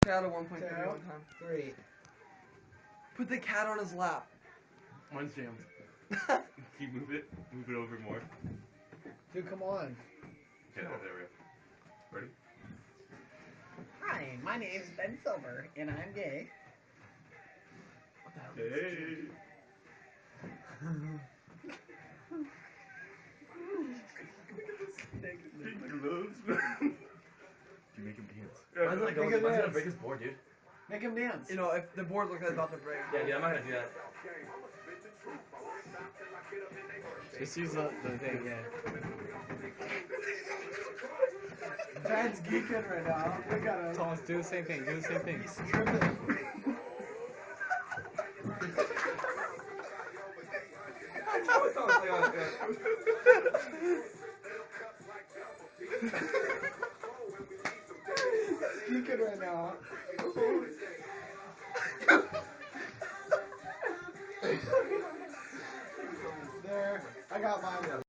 Cat at 1.3 one time. 3. Put the cat on his lap. Mine's jammed. Can you move it? Move it over more. Dude, come on. Okay, there we go. Ready? Hi, my name's Ben Silver, and I'm gay. What the hell? Hey. Pink gloves. You make him dance. Mine's not going- going. mine's gonna break his board, dude. Make him dance. You know, if the board looks like it's about to break. Yeah, dude, I'm not gonna do that. Just use the thing, yeah. Ben's geeking right now. We gotta. Thomas, do the same thing, do the same thing. He's tripping. Geeking right now. There. I got mine.